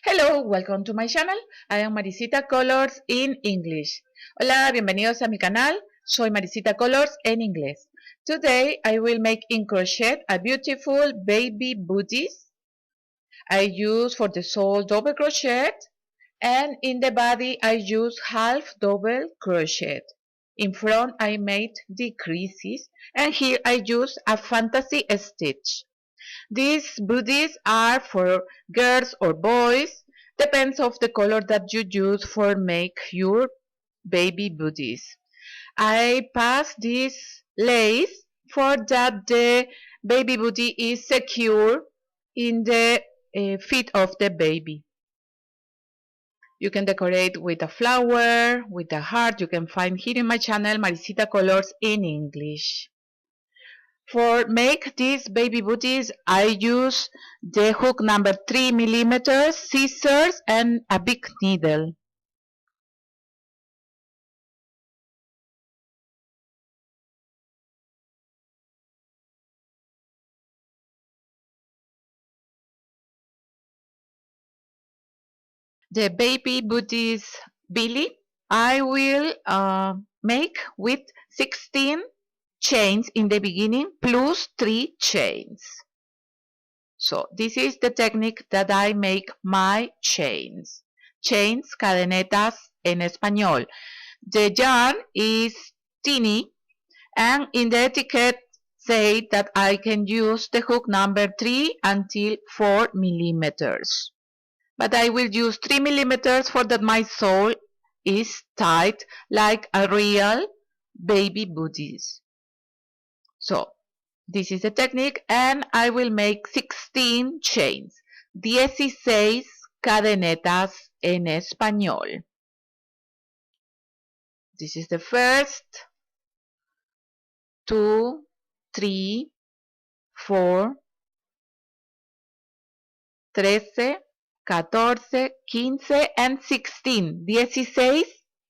Hello, welcome to my channel. I am Maricita Colours in English. Hola, bienvenidos a mi canal. Soy Maricita Colours en inglés. Today I will make in crochet a beautiful baby booties. I use for the sole double crochet, and in the body I use half double crochet. In front I made decreases, and here I use a fantasy stitch. These booties are for girls or boys, depends of the color that you use for make your baby booties. I pass this lace for that the baby booty is secure in the feet of the baby. You can decorate with a flower, with a heart. You can find here in my channel Maricita Colours in English. For make these baby booties, I use the hook number 3 millimeters, scissors, and a big needle. The baby booties belly, I will make with 16 chains in the beginning plus 3 chains. So this is the technique that I make my chains. Chains, cadenetas en español. The yarn is tiny, and in the etiquette say that I can use the hook number 3 until 4 millimeters. But I will use 3 millimeters for that my sole is tight like a real baby booties. So this is the technique, and I will make 16 chains. 16 cadenetas en español. This is the first, 2, 3, 4, 13, 14, 15, and 16.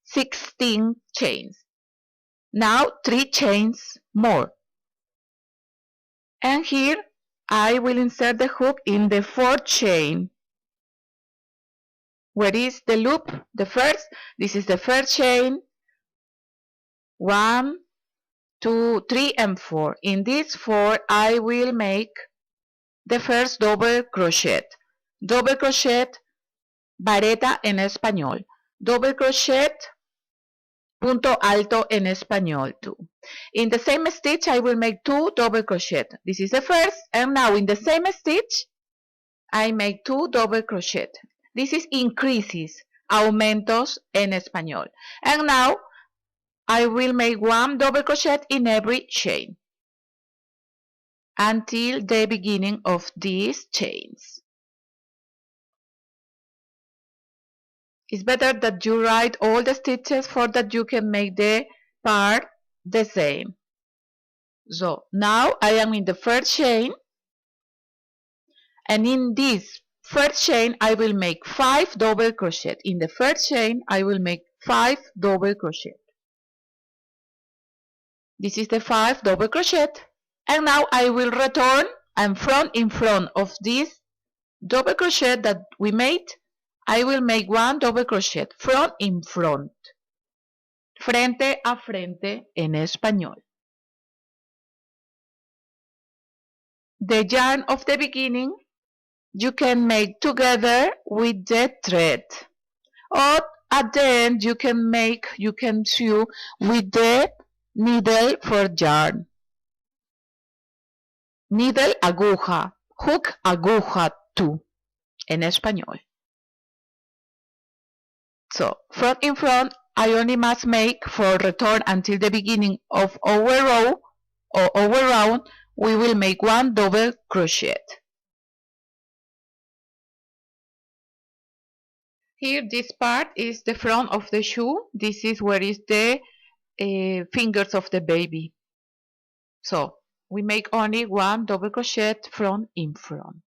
16 chains. Now 3 chains more. And here I will insert the hook in the 4th chain. Where is the loop? The first. This is the first chain. 1, 2, 3, and 4. In this 4 I will make the first double crochet. Double crochet, vareta en español. Double crochet, punto alto en español too. In the same stitch I will make 2 double crochet. This is the first, and now in the same stitch I make 2 double crochet. This is increases, aumentos en español. And now I will make 1 double crochet in every chain until the beginning of these chains. It's better that you write all the stitches for that you can make the part the same. So now I am in the first chain, and in this first chain I will make 5 double crochet. In the first chain I will make 5 double crochet. This is the 5 double crochet, and now I will return and in front of this double crochet that we made I will make 1 double crochet front in front, frente a frente en español. The yarn of the beginning you can make together with the thread, or at the end you can sew with the needle for yarn. Needle aguja, hook aguja too en español. So, front in front, I only must make for return until the beginning of our row or our round, we will make 1 double crochet. Here, this part is the front of the shoe. This is where is the fingers of the baby. So, we make only 1 double crochet front in front.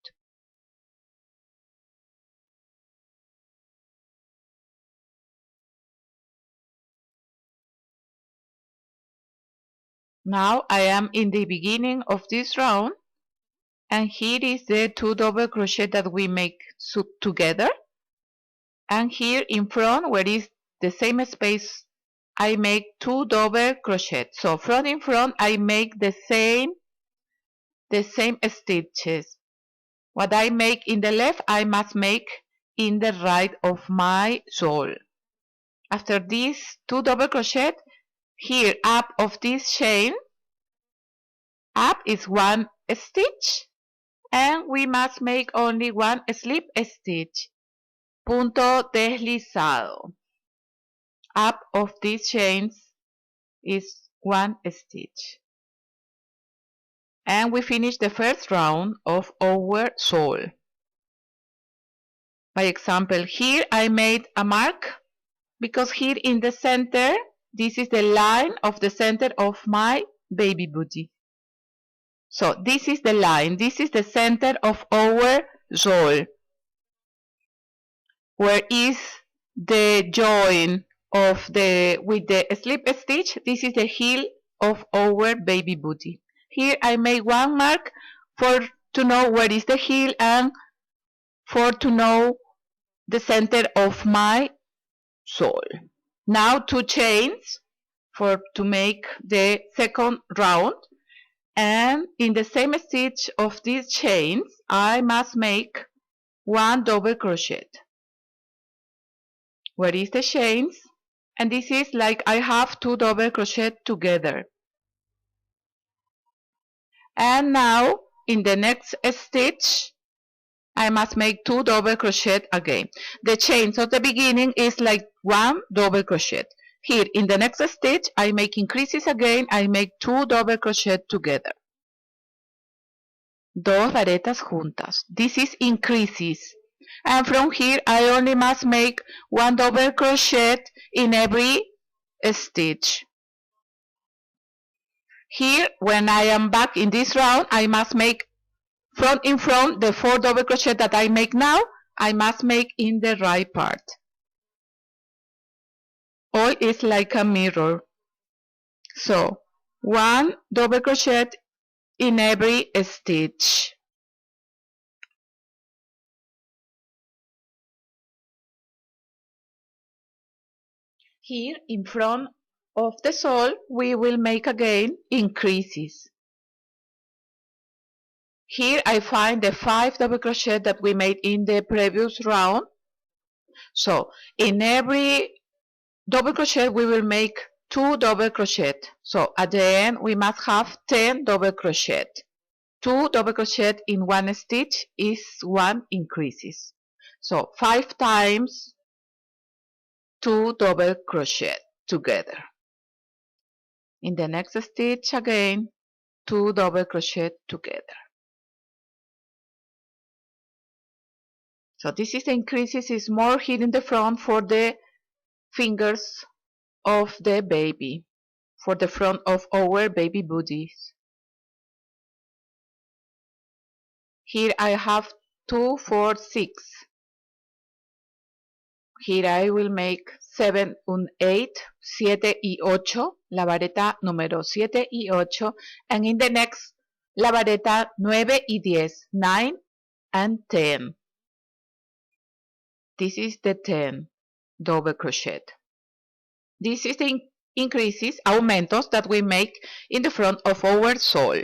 Now I am in the beginning of this round, and here is the 2 double crochet that we make together. and here in front, where is the same space, I make 2 double crochet. So front in front, I make the same stitches. What I make in the left, I must make in the right of my sole. After these 2 double crochet, here up of this chain, up is 1 stitch, and we must make only 1 slip stitch. Punto deslizado. Up of these chains is 1 stitch. And we finish the first round of our sole. By example, here I made a mark because here in the center, this is the line of the center of my baby booty. So this is the line, this is the center of our sole. Where is the join of with the slip stitch? This is the heel of our baby booty. Here I make 1 mark to know where is the heel and to know the center of my sole. Now 2 chains to make the second round, and in the same stitch of these chains I must make 1 double crochet. Where is the chains? And this is like I have 2 double crochet together. And now in the next stitch I must make 2 double crochet again. The chains of the beginning is like 1 double crochet. Here in the next stitch I make increases again, I make 2 double crochet together. Dos varetas juntas. This is increases. And from here I only must make 1 double crochet in every stitch. Here, when I am back in this round, I must make front in front the 4 double crochet that I make now, I must make in the right part. All is like a mirror. So 1 double crochet in every stitch. Here in front of the sole we will make again increases. Here I find the 5 double crochet that we made in the previous round. So in every double crochet we will make 2 double crochet. So at the end we must have 10 double crochet. 2 double crochet in 1 stitch is 1 increases. So 5 times 2 double crochet together. In the next stitch again 2 double crochet together. So this is the increases, is more here in the front for the fingers of the baby, for the front of our baby booties. Here I have 2, 4, 6. Here I will make 7, 8, 7 y 8, la vareta número 7 y 8, and in the next la vareta 9 y 10, 9 and 10. This is the 10 double crochet. This is the increases, aumentos that we make in the front of our sole.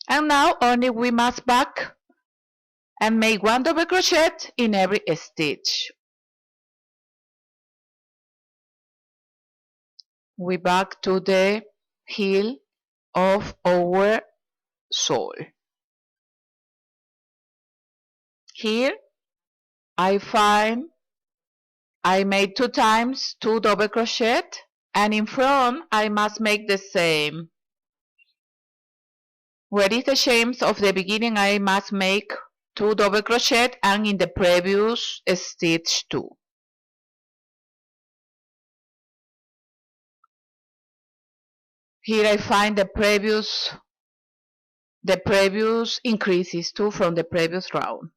And now only we must back and make 1 double crochet in every stitch. We back to the heel of our sole. Here I find I made 2 times 2 double crochet, and in front I must make the same. Where is the chains of the beginning I must make 2 double crochet, and in the previous stitch 2. Here I find the previous increases too from the previous round.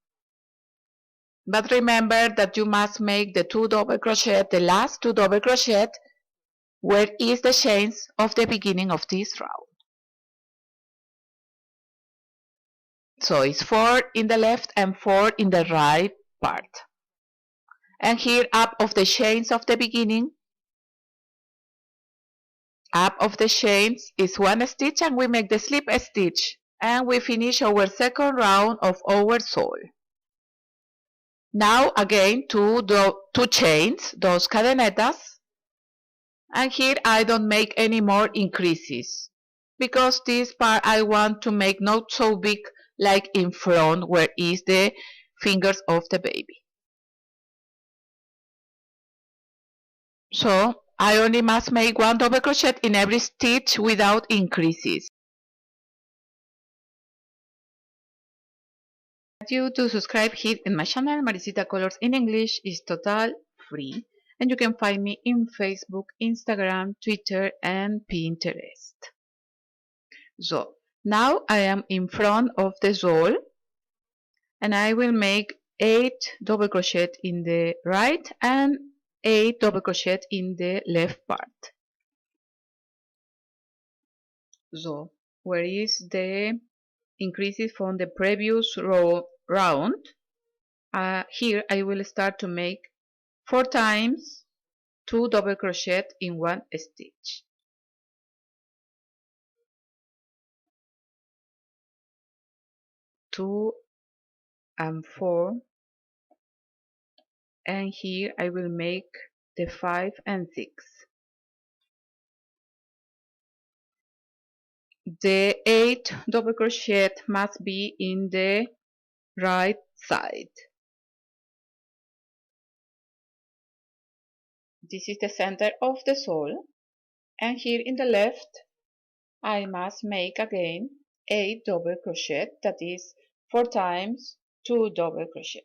But remember that you must make the 2 double crochet, the last 2 double crochet, where is the chains of the beginning of this round. So it's 4 in the left and 4 in the right part. And here up of the chains of the beginning, up of the chains is one stitch, and we make the slip stitch, and we finish our second round of our sole. Now again two chains, dos cadenetas, and here I don't make any more increases because this part I want to make not so big like in front where is the fingers of the baby. So I only must make one double crochet in every stitch without increases. You to subscribe here in my channel Maricita Colours in English is total free, and you can find me in Facebook, Instagram, Twitter and Pinterest. So now I am in front of the sole, and I will make 8 double crochet in the right and 8 double crochet in the left part. So where is the increases from the previous round? Here I will start to make 4 times 2 double crochet in one stitch. 2 and 4, and here I will make the 5 and 6. The 8 double crochet must be in the right side. This is the center of the sole, and here in the left I must make again 8 double crochet, that is 4 times 2 double crochet.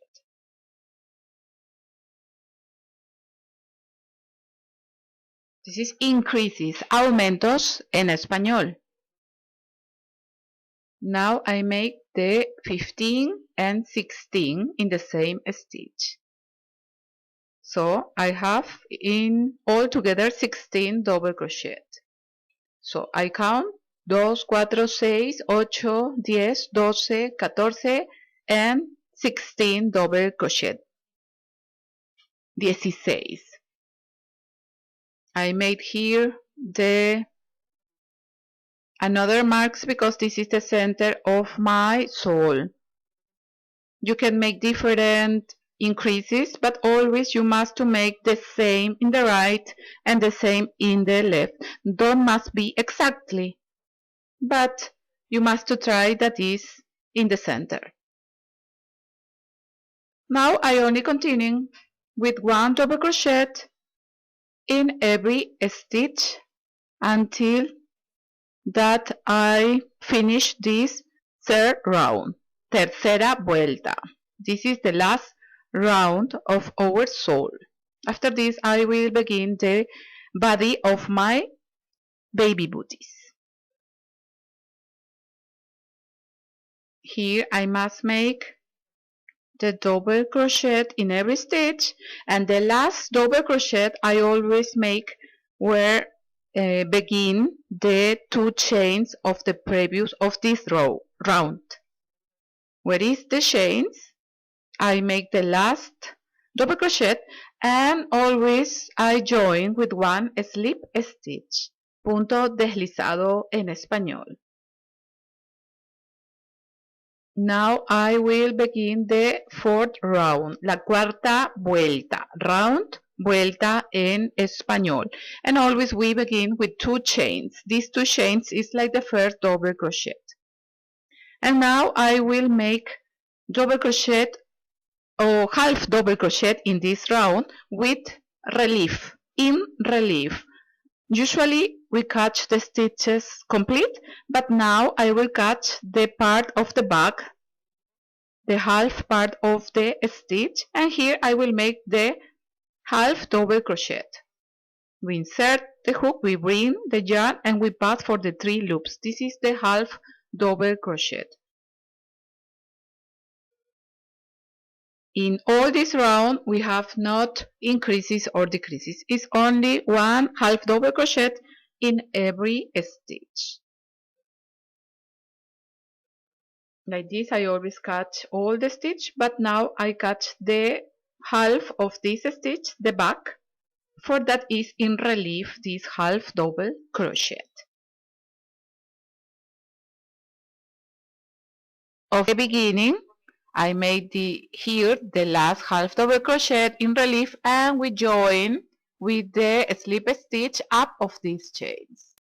This is increases, aumentos en español. Now I make the 15 and 16 in the same stitch. So I have in all together 16 double crochet. So I count 2, 4, 6, 8, 10, 12, 14 and 16 double crochet. 16. I made here the another marks because this is the center of my sole. You can make different increases, but always you must to make the same in the right and the same in the left. Don't must be exactly, but you must to try that is in the center. Now I only continue with 1 double crochet in every stitch until that I finish this third round, tercera vuelta. This is the last round of our sole. After this I will begin the body of my baby booties. Here I must make the double crochet in every stitch, and the last double crochet I always make where begin the 2 chains of the previous of this round. Where is the chains? I make the last double crochet, and always I join with 1 slip stitch, punto deslizado en español. Now I will begin the 4th round, la cuarta vuelta, round, vuelta en español. And always we begin with 2 chains. These 2 chains is like the first double crochet. And now I will make double crochet or half double crochet in this round with relief, in relief. Usually we catch the stitches complete, but now I will catch the part of the back, the half part of the stitch, and here I will make the half double crochet. We insert the hook, we bring the yarn, and we pass for the 3 loops. This is the half double crochet. In all this round we have not increases or decreases. It's only 1 half double crochet in every stitch. Like this I always catch all the stitch, but now I catch the half of this stitch, the back, for that is in relief this half double crochet. Of the beginning, I made here the last half double crochet in relief, and we join with the slip stitch up of these chains.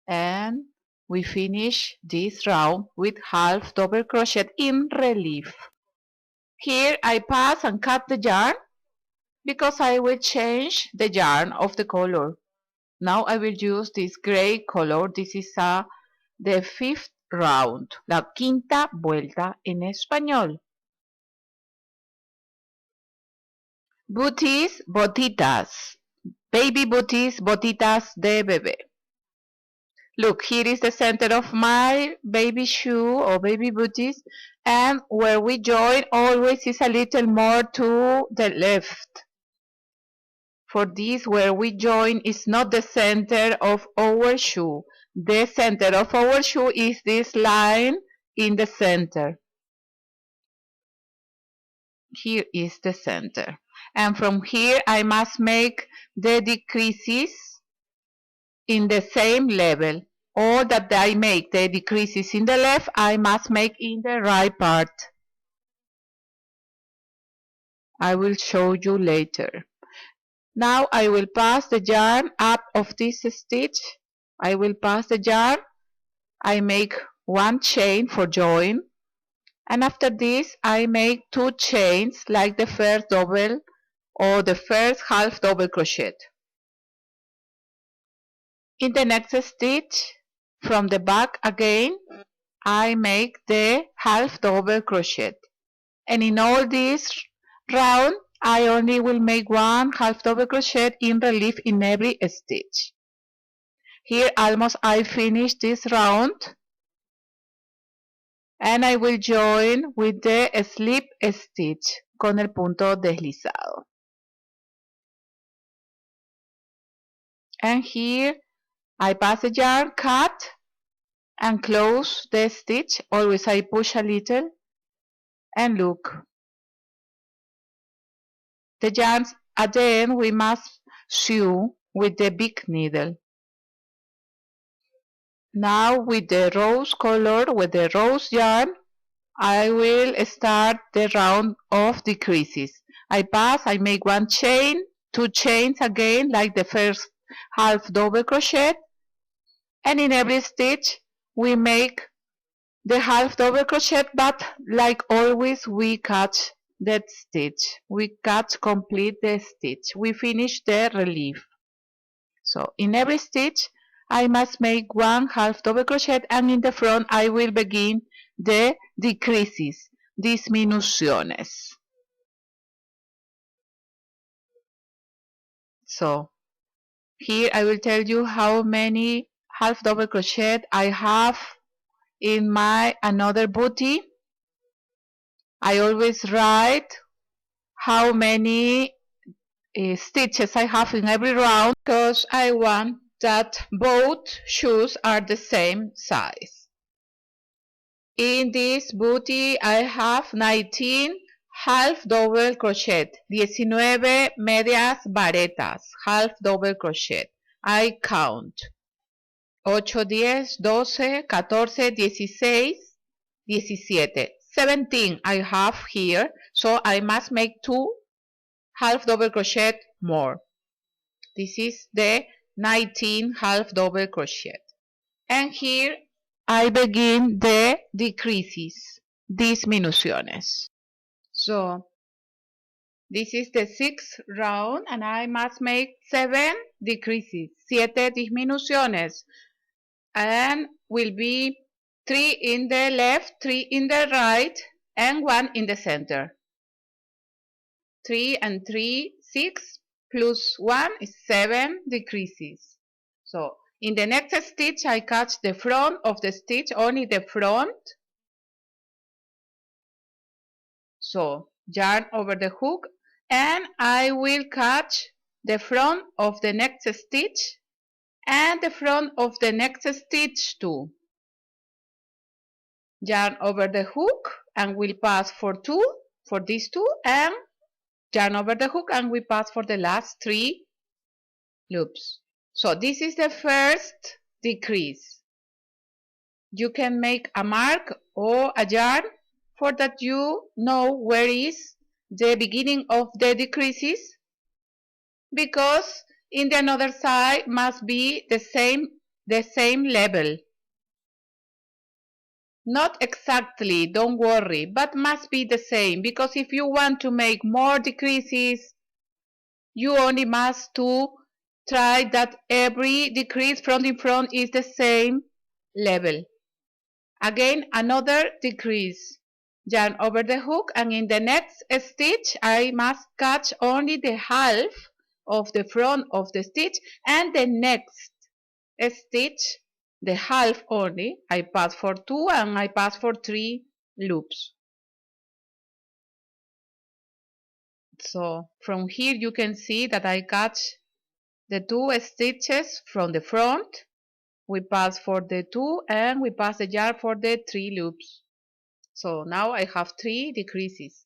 And we finish this round with half double crochet in relief. Here I pass and cut the yarn because I will change the yarn of the color. Now I will use this gray color. This is the fifth round, la quinta vuelta en español. Booties, botitas. Baby booties, botitas de bebé. Look, here is the center of my baby shoe or baby booties, and where we join always is a little more to the left. For this, where we join is not the center of our shoe. The center of our shoe is this line in the center. Here is the center. And from here I must make the decreases in the same level. All that I make the decreases in the left, I must make in the right part. I will show you later. Now I will pass the yarn up of this stitch. I will pass the yarn. I make one chain for join. And after this, I make two chains like the first double or the first half double crochet. In the next stitch, from the back again, I make the half double crochet. And in all this round, I only will make one half double crochet in relief in every stitch. Here almost I finish this round. And I will join with the slip stitch con el punto deslizado. And here I pass the yarn, cut, and close the stitch. Always I push a little, and look. The yarns at the end we must sew with the big needle. Now with the rose color, with the rose yarn, I will start the round of decreases. I pass, I make one chain, two chains again like the first half double crochet, and in every stitch we make the half double crochet, but like always we catch that stitch. We catch complete the stitch. We finish the relief. So in every stitch I must make one half double crochet, and in the front I will begin the decreases, disminuciones. So here I will tell you how many half double crochet I have in my another booty. I always write how many stitches I have in every round because I want that both shoes are the same size. In this booty I have 19 half double crochet, 19 medias varetas, half double crochet. I count 8, 10, 12, 14, 16, 17. 17 I have here, so I must make 2 half double crochet more. This is the 19 half double crochet. And here I begin the decreases, disminuciones. So this is the 6th round and I must make 7 decreases, 7 disminuciones, and will be 3 in the left, 3 in the right, and 1 in the center. 3 and 3, 6 plus 1 is 7 decreases. So in the next stitch I catch the front of the stitch, only the front. So yarn over the hook, and I will catch the front of the next stitch and the front of the next stitch too. Yarn over the hook and will pass for 2 for these 2, and yarn over the hook, and we pass for the last 3 loops. So this is the first decrease. You can make a mark or a yarn for that you know where is the beginning of the decreases, because in the another side must be the same level. Not exactly, don't worry, but must be the same, because if you want to make more decreases, you only must to try that every decrease from the front is the same level. Again, another decrease. Yarn over the hook, and in the next stitch I must catch only the half of the front of the stitch, and the next stitch the half only. I pass for 2 and I pass for 3 loops. So from here you can see that I catch the 2 stitches from the front. We pass for the 2 and we pass the yarn for the 3 loops. So now I have 3 decreases.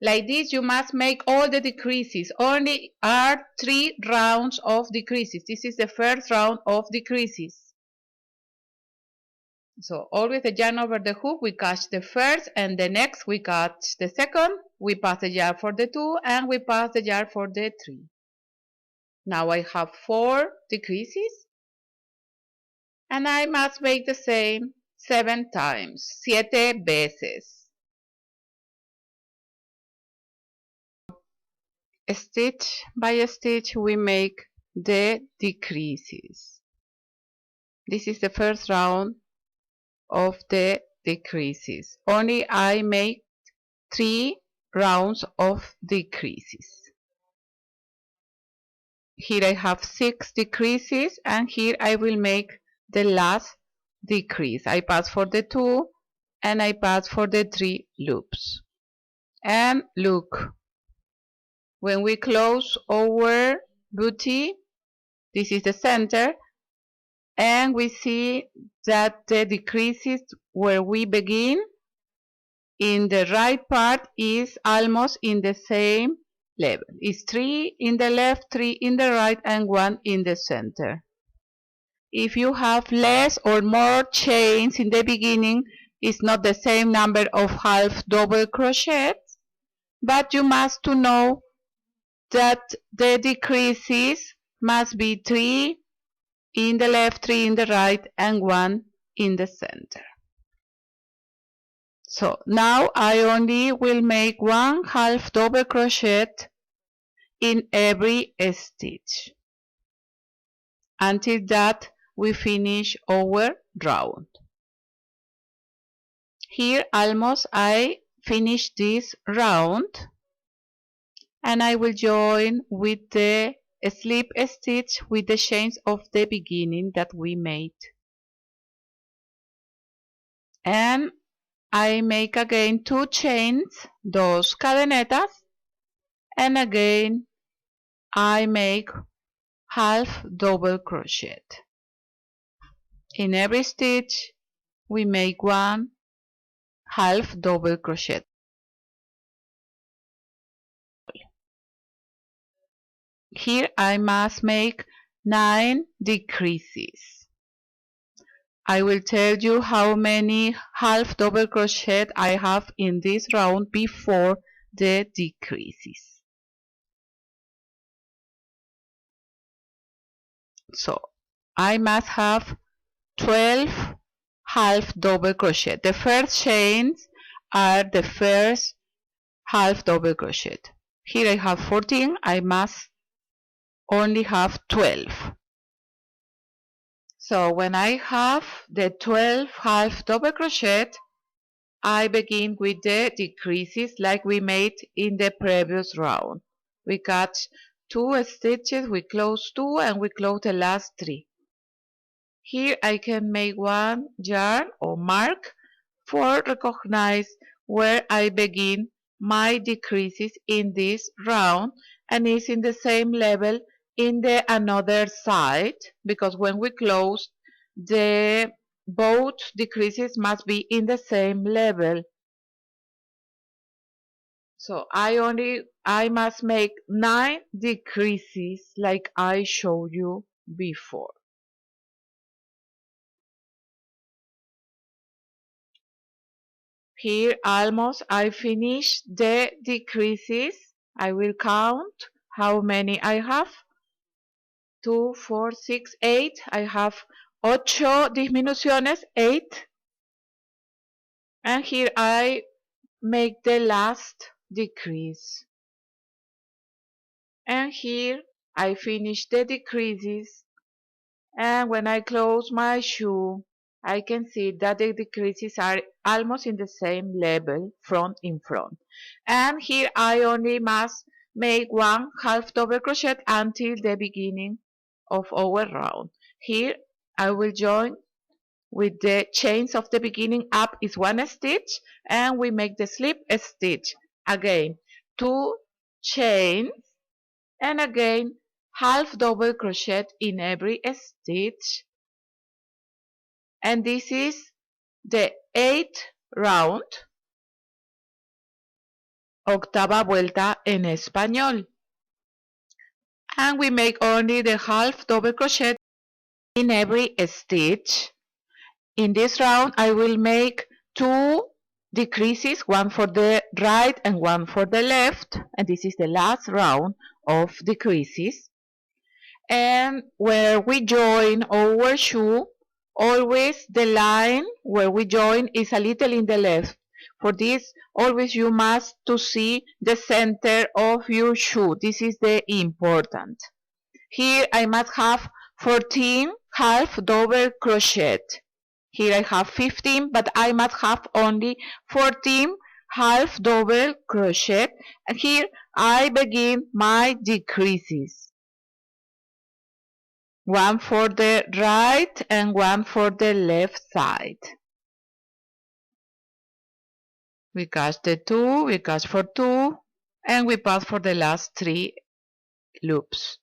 Like this you must make all the decreases. Only are 3 rounds of decreases. This is the first round of decreases. So always the yarn over the hook, we catch the first, and the next we catch the second, we pass the yarn for the 2 and we pass the yarn for the 3. Now I have 4 decreases, and I must make the same 7 times, 7 veces. Stitch by stitch we make the decreases. This is the first round of the decreases. Only I make 3 rounds of decreases. Here I have 6 decreases, and here I will make the last decrease. I pass for the 2 and I pass for the 3 loops. And look, when we close our booty, this is the center, and we see that the decreases where we begin in the right part is almost in the same level. It's 3 in the left, 3 in the right, and 1 in the center. If you have less or more chains in the beginning, it's not the same number of half double crochets, but you must to know that the decreases must be 3 in the left, 3 in the right, and 1 in the center. So now I only will make 1 half double crochet in every stitch until that we finish our round. Here almost I finish this round, and I will join with the slip stitch with the chains of the beginning that we made, and I make again 2 chains, 2 cadenetas, and again I make half double crochet. In every stitch we make 1 half double crochet. Here I must make 9 decreases. I will tell you how many half double crochet I have in this round before the decreases. So I must have 12 half double crochet. The first chains are the first half double crochet. Here I have 14, I must only have 12. So when I have the 12 half double crochet, I begin with the decreases like we made in the previous round. We catch 2 stitches, we close 2, and we close the last 3. Here I can make 1 yarn or mark for recognize where I begin my decreases in this round, and it's in the same level in the another side, because when we close, the both decreases must be in the same level. So I must make 9 decreases like I showed you before. Here almost I finished the decreases. I will count how many I have. 2, 4, 6, 8. I have 8 disminuciones, 8. And here I make the last decrease. And here I finish the decreases. And when I close my shoe, I can see that the decreases are almost in the same level, front in front. And here I only must make 1 half double crochet until the beginning of our round. Here I will join with the chains of the beginning. Up is 1 stitch, and we make the slip stitch. Again, 2 chains, and again half double crochet in every stitch. And this is the 8th round, octava vuelta en español. And we make only the half double crochet in every stitch. In this round I will make 2 decreases, one for the right and one for the left, and this is the last round of decreases. And where we join our shoe, always the line where we join is a little in the left. For this, always you must to see the center of your shoe. This is the important. Here I must have 14 half double crochet. Here I have 15, but I must have only 14 half double crochet. And here I begin my decreases. One for the right and one for the left side. We catch the 2, we catch for 2, and we pass for the last 3 loops.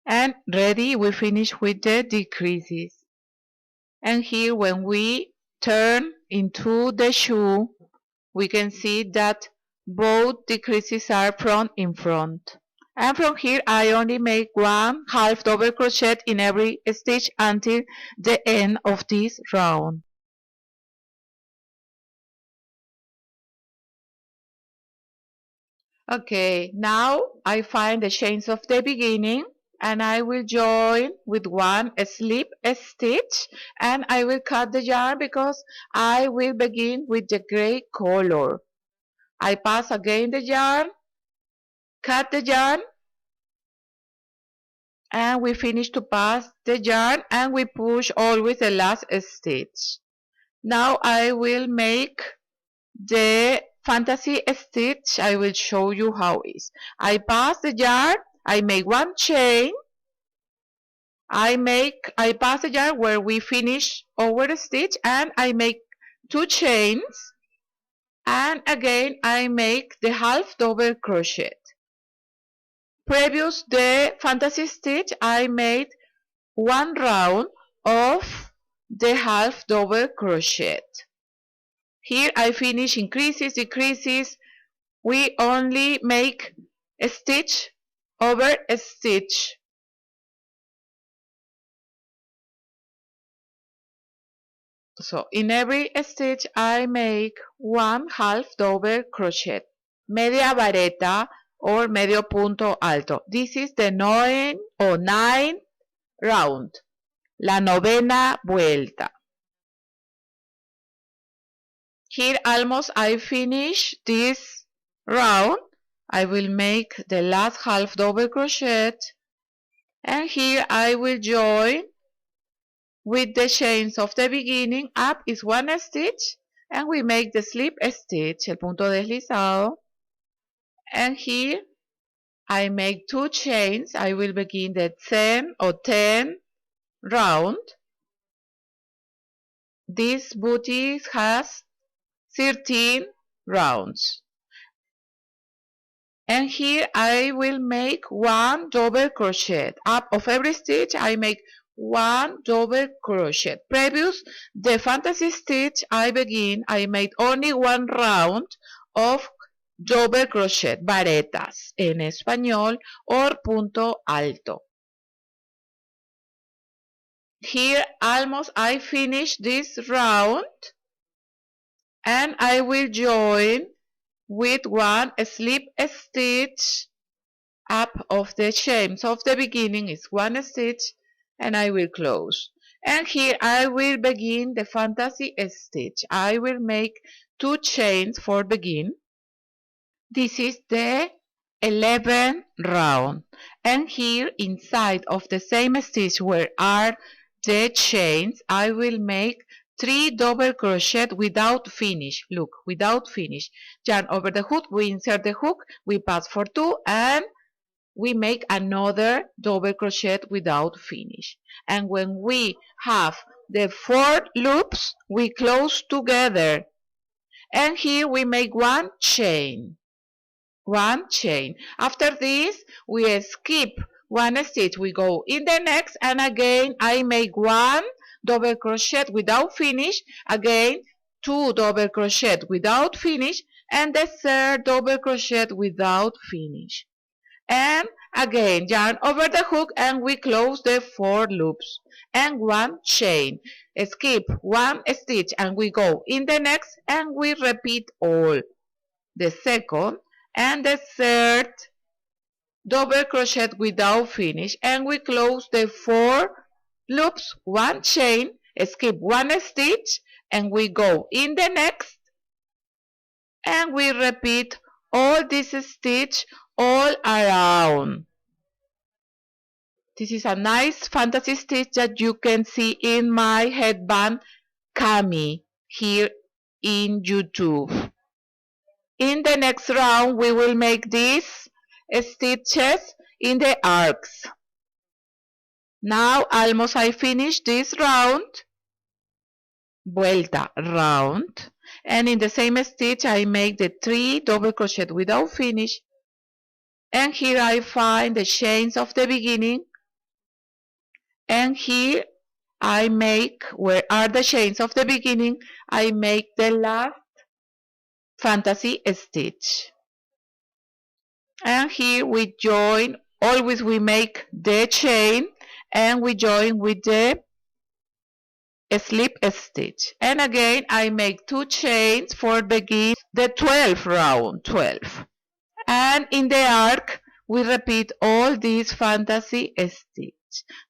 And ready, we finish with the decreases. And here when we turn into the shoe, we can see that both decreases are front in front. And from here I only make 1 half double crochet in every stitch until the end of this round. Okay, now I find the chains of the beginning, and I will join with 1 slip stitch, and I will cut the yarn because I will begin with the gray color. I pass again the yarn, cut the yarn, and we finish to pass the yarn, and we push always the last stitch. Now I will make the fantasy stitch. I will show you how it is. I pass the yarn, I make 1 chain, I pass the yarn where we finish our stitch, and I make 2 chains, and again I make the half double crochet. Previous the fantasy stitch, I made 1 round of the half double crochet. Here I finish increases, decreases. We only make a stitch over a stitch. So in every stitch I make 1 half double crochet, media vareta or medio punto alto. This is the 9 round, la novena vuelta. Here almost I finish this round. I will make the last half double crochet, and here I will join with the chains of the beginning. Up is 1 stitch, and we make the slip stitch, el punto deslizado, and here I make 2 chains. I will begin the 10 round. This booty has 13 rounds. And here I will make 1 double crochet. Up of every stitch I make 1 double crochet. Previous the fantasy stitch I made only 1 round of double crochet, varetas en español, or punto alto. Here almost I finish this round, and I will join with one slip stitch up of the chains of the beginning is one stitch, and I will close. And here I will begin the fantasy stitch. I will make 2 chains for begin. This is the 11th round, and here inside of the same stitch where are the chains, I will make 3 double crochet without finish. Look, without finish. Yarn over the hook, we insert the hook, we pass for 2, and we make another double crochet without finish. And when we have the 4 loops, we close together. And here we make 1 chain. 1 chain. After this, we skip 1 stitch. We go in the next, and again I make 1 double crochet without finish. Again, 2 double crochet without finish, and the 3rd double crochet without finish. And again, yarn over the hook, and we close the 4 loops and 1 chain. Skip 1 stitch, and we go in the next, and we repeat all. The 2nd and the 3rd double crochet without finish, and we close the 4 loops, 1 chain, skip 1 stitch, and we go in the next, and we repeat all this stitch all around. This is a nice fantasy stitch that you can see in my headband Cami here in YouTube. In the next round, we will make these stitches in the arcs. Now almost I finished this round, Vuelta round, and in the same stitch I make the 3 double crochet without finish, and here I find the chains of the beginning, and here I make, where are the chains of the beginning, I make the last fantasy stitch. And here we join, always we make the chain, and we join with the slip stitch. And again I make 2 chains for begin the 12th round, 12. And in the arc we repeat all these fantasy stitch.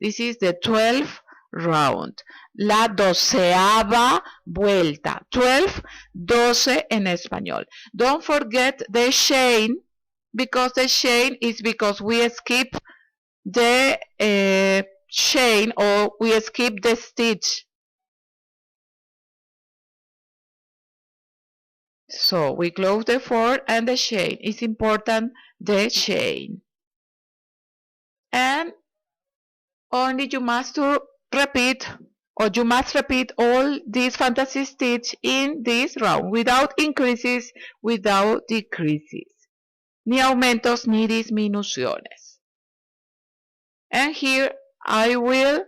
This is the 12th round. La doceava vuelta. 12, 12 en español. Don't forget the chain, because the chain is because we skip the chain, or we skip the stitch. So we close the 4 and the chain. It's important, the chain. And only you must repeat, or you must repeat all these fantasy stitch in this round, without increases, without decreases, ni aumentos ni disminuciones. And here I will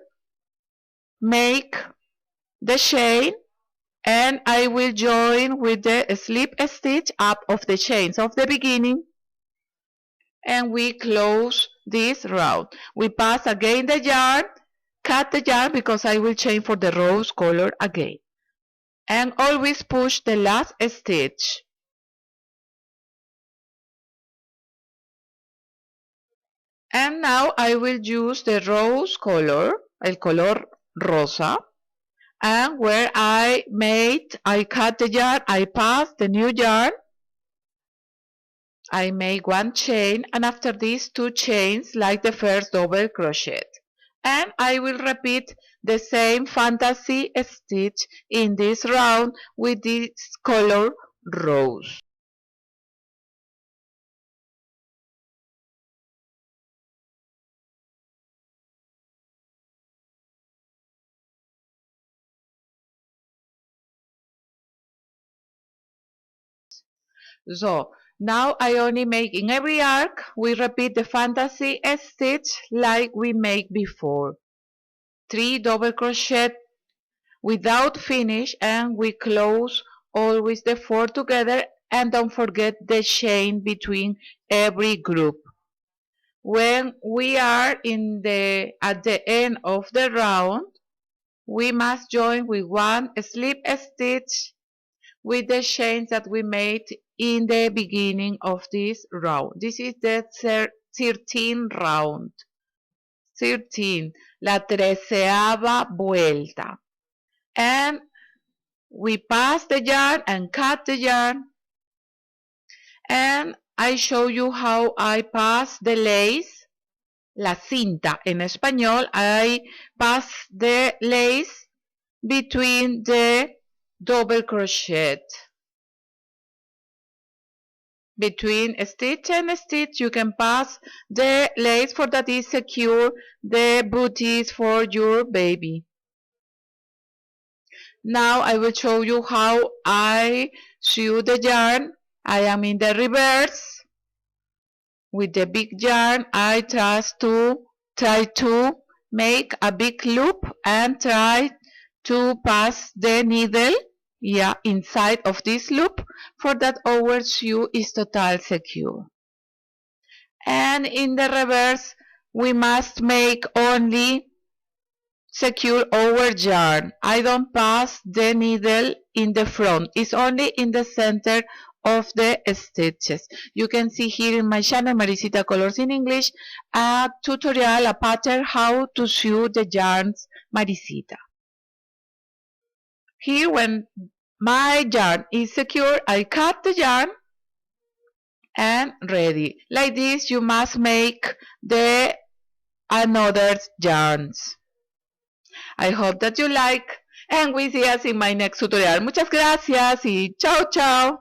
make the chain, and I will join with the slip stitch up of the chains of the beginning, and we close this round. We pass again the yarn, cut the yarn because I will change for the rose color again, and always push the last stitch. And now I will use the rose color, el color rosa, and where I cut the yarn, I pass the new yarn, I make 1 chain, and after this 2 chains like the first double crochet, and I will repeat the same fantasy stitch in this round with this color rose. So now I only make in every arc, we repeat the fantasy stitch like we make before. 3 double crochet without finish, and we close always the 4 together, and don't forget the chain between every group. When we are at the end of the round, we must join with one slip stitch with the chains that we made in the beginning of this round. This is the 13th round. 13, la treceava vuelta. And we pass the yarn and cut the yarn. And I show you how I pass the lace, la cinta en español. I pass the lace between the double crochet. Between stitch and stitch, you can pass the lace for that is secure the booties for your baby. Now I will show you how I sew the yarn. I am in the reverse. With the big yarn, I try to make a big loop and try to pass the needle inside of this loop for that our sew is totally secure. And in the reverse, we must make only secure our yarn. I don't pass the needle in the front. It's only in the center of the stitches. You can see here in my channel, Maricita Colours in English, a tutorial, a pattern how to sew the yarns Maricita. Here, when my yarn is secure, I cut the yarn and ready. Like this, you must make the another yarns. I hope that you like, and we see us in my next tutorial. Muchas gracias y chao chao.